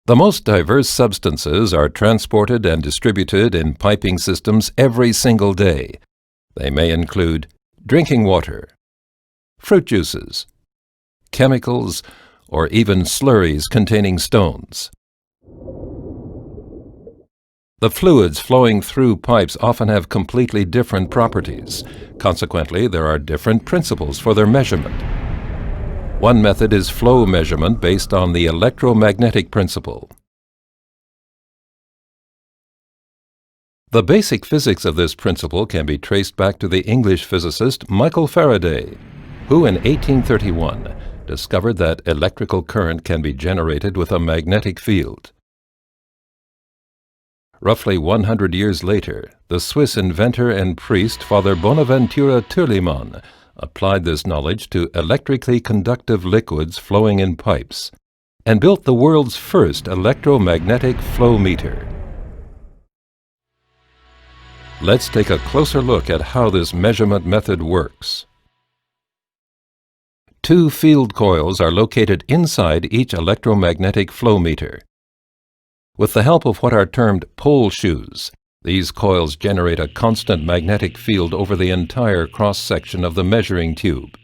The most diverse substances are transported and distributed in piping systems every single day. They may include drinking water, fruit juices, chemicals, or even slurries containing stones. The fluids flowing through pipes often have completely different properties. Consequently, there are different principles for their measurement. One method is flow measurement based on the electromagnetic principle. The basic physics of this principle can be traced back to the English physicist Michael Faraday, who in 1831 discovered that electrical current can be generated with a magnetic field. Roughly 100 years later, the Swiss inventor and priest Father Bonaventura Turlimann applied this knowledge to electrically conductive liquids flowing in pipes and built the world's first electromagnetic flow meter. Let's take a closer look at how this measurement method works. Two field coils are located inside each electromagnetic flow meter. With the help of what are termed pole shoes, these coils generate a constant magnetic field over the entire cross-section of the measuring tube.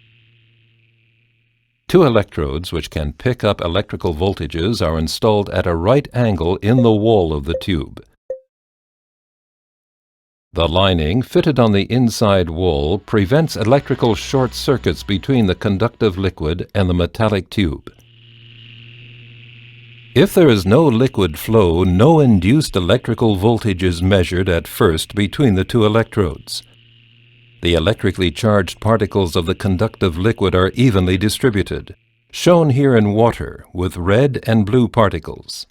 Two electrodes which can pick up electrical voltages are installed at a right angle in the wall of the tube. The lining fitted on the inside wall prevents electrical short circuits between the conductive liquid and the metallic tube. If there is no liquid flow, no induced electrical voltage is measured at first between the two electrodes. The electrically charged particles of the conductive liquid are evenly distributed, shown here in water with red and blue particles.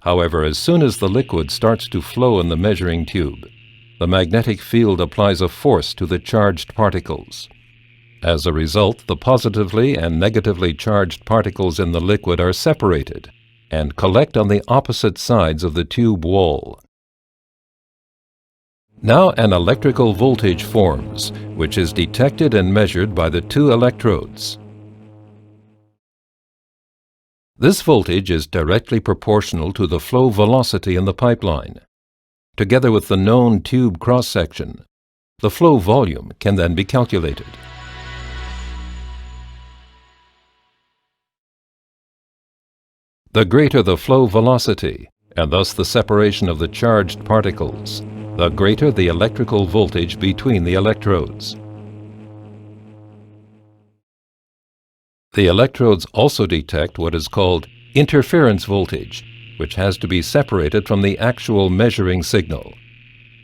However, as soon as the liquid starts to flow in the measuring tube, the magnetic field applies a force to the charged particles. As a result, the positively and negatively charged particles in the liquid are separated and collect on the opposite sides of the tube wall. Now an electrical voltage forms, which is detected and measured by the two electrodes. This voltage is directly proportional to the flow velocity in the pipeline. Together with the known tube cross-section, the flow volume can then be calculated. The greater the flow velocity, and thus the separation of the charged particles, the greater the electrical voltage between the electrodes. The electrodes also detect what is called interference voltage, which has to be separated from the actual measuring signal.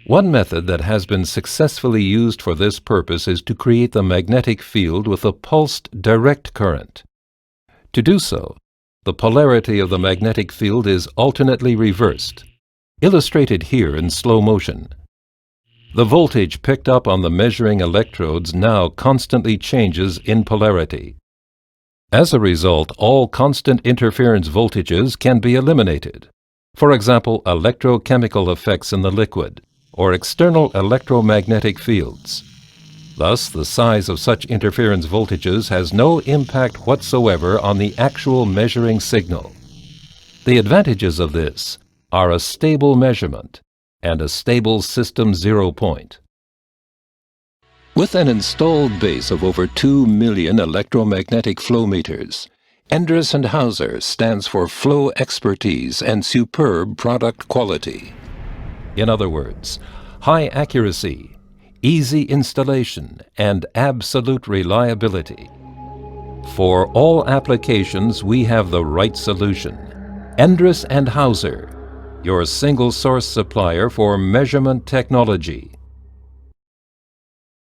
One method that has been successfully used for this purpose is to create the magnetic field with a pulsed direct current. To do so, the polarity of the magnetic field is alternately reversed, illustrated here in slow motion. The voltage picked up on the measuring electrodes now constantly changes in polarity. As a result, all constant interference voltages can be eliminated. For example, electrochemical effects in the liquid, or external electromagnetic fields. Thus, the size of such interference voltages has no impact whatsoever on the actual measuring signal. The advantages of this are a stable measurement and a stable system zero point. With an installed base of over 2 million electromagnetic flow meters, Endress & Hauser stands for flow expertise and superb product quality. In other words, high accuracy, easy installation, and absolute reliability. For all applications, we have the right solution. Endress & Hauser, your single-source supplier for measurement technology.